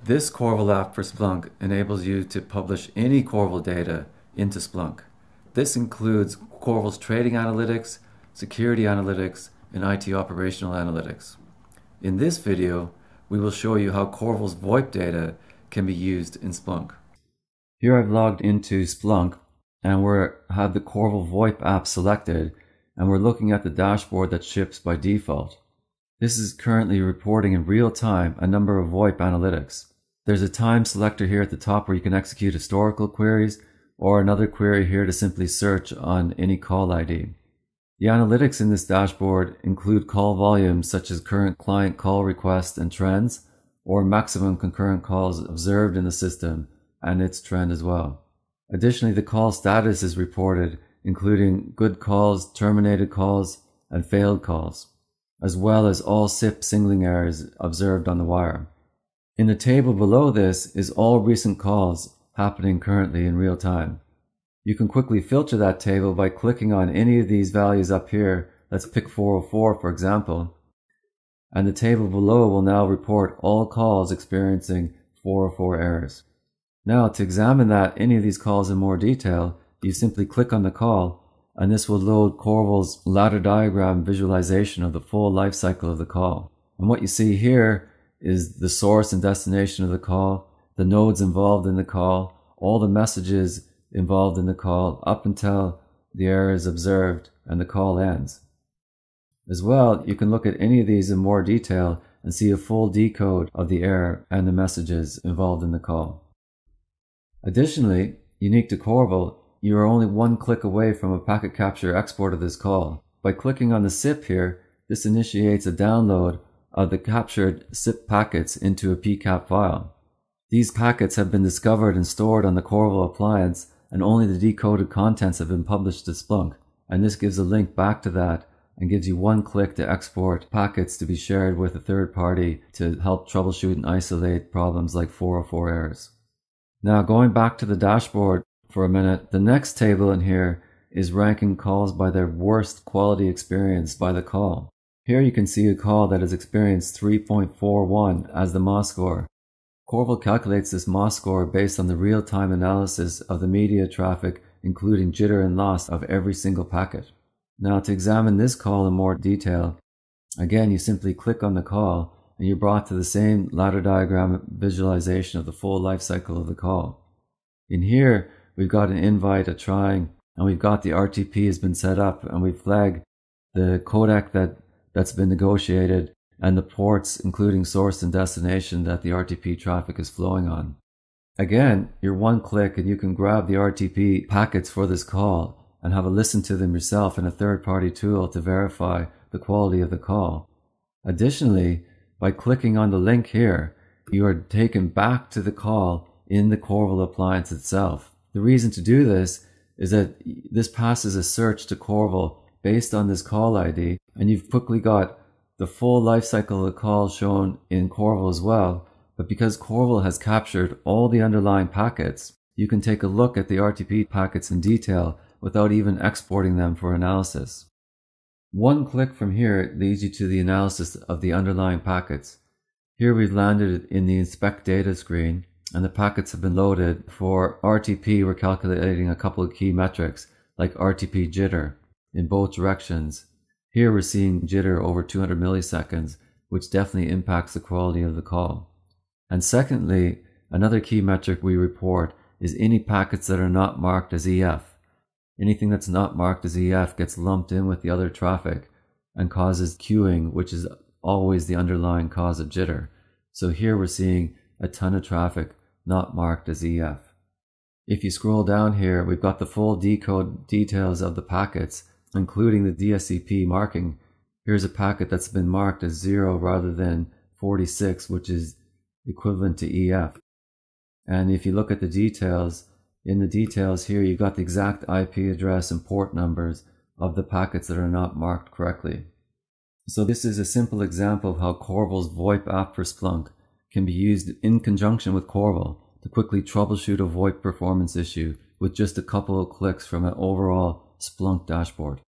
This Corvil app for Splunk enables you to publish any Corvil data into Splunk. This includes Corvil's trading analytics, security analytics, and IT operational analytics. In this video, we will show you how Corvil's VoIP data can be used in Splunk. Here I've logged into Splunk and we have the Corvil VoIP app selected, and we're looking at the dashboard that ships by default. This is currently reporting in real time a number of VoIP analytics. There's a time selector here at the top where you can execute historical queries, or another query here to simply search on any call ID. The analytics in this dashboard include call volumes such as current client call requests and trends, or maximum concurrent calls observed in the system and its trend as well. Additionally, the call status is reported, including good calls, terminated calls, and failed calls, as well as all SIP singling errors observed on the wire. In the table below this is all recent calls happening currently in real time. You can quickly filter that table by clicking on any of these values up here. Let's pick 404 for example. And the table below will now report all calls experiencing 404 errors. Now to examine any of these calls in more detail, you simply click on the call and this will load Corvil's ladder diagram visualization of the full life cycle of the call. And what you see here is the source and destination of the call, the nodes involved in the call, all the messages involved in the call up until the error is observed and the call ends. As well, you can look at any of these in more detail and see a full decode of the error and the messages involved in the call. Additionally, unique to Corvil, you are only one click away from a packet capture export of this call. By clicking on the SIP here, this initiates a download of the captured SIP packets into a PCAP file. These packets have been discovered and stored on the Corvil appliance, and only the decoded contents have been published to Splunk, and this gives a link back to that and gives you one click to export packets to be shared with a third party to help troubleshoot and isolate problems like 404 errors. Now going back to the dashboard for a minute, the next table in here is ranking calls by their worst quality experience by the call. Here you can see a call that has experienced 3.41 as the MOS score. Corvil calculates this MOS score based on the real-time analysis of the media traffic, including jitter and loss of every single packet. Now to examine this call in more detail, again you simply click on the call and you're brought to the same ladder diagram visualization of the full life cycle of the call. In here we've got an invite, a trying, and we've got the RTP has been set up, and we flag the codec that's been negotiated and the ports including source and destination that the RTP traffic is flowing on. Again, you're one click and you can grab the RTP packets for this call and have a listen to them yourself in a third-party tool to verify the quality of the call. Additionally, by clicking on the link here, you are taken back to the call in the Corvil appliance itself. The reason to do this is that this passes a search to Corvil based on this call ID, and you've quickly got the full life cycle of the call shown in Corvil as well. But because Corvil has captured all the underlying packets, you can take a look at the RTP packets in detail without even exporting them for analysis. One click from here leads you to the analysis of the underlying packets. Here we've landed in the inspect data screen, and the packets have been loaded. For RTP, we're calculating a couple of key metrics like RTP jitter in both directions. Here we're seeing jitter over 200 milliseconds, which definitely impacts the quality of the call. And secondly, another key metric we report is any packets that are not marked as EF. Anything that's not marked as EF gets lumped in with the other traffic and causes queuing, which is always the underlying cause of jitter. So here we're seeing a ton of traffic not marked as EF. If you scroll down here, we've got the full decode details of the packets, including the DSCP marking. Here's a packet that's been marked as 0 rather than 46, which is equivalent to EF. And if you look at the details, in the details here you've got the exact IP address and port numbers of the packets that are not marked correctly. So this is a simple example of how Corvil's VoIP app for Splunk can be used in conjunction with Corvil to quickly troubleshoot a VoIP performance issue with just a couple of clicks from an overall Splunk dashboard.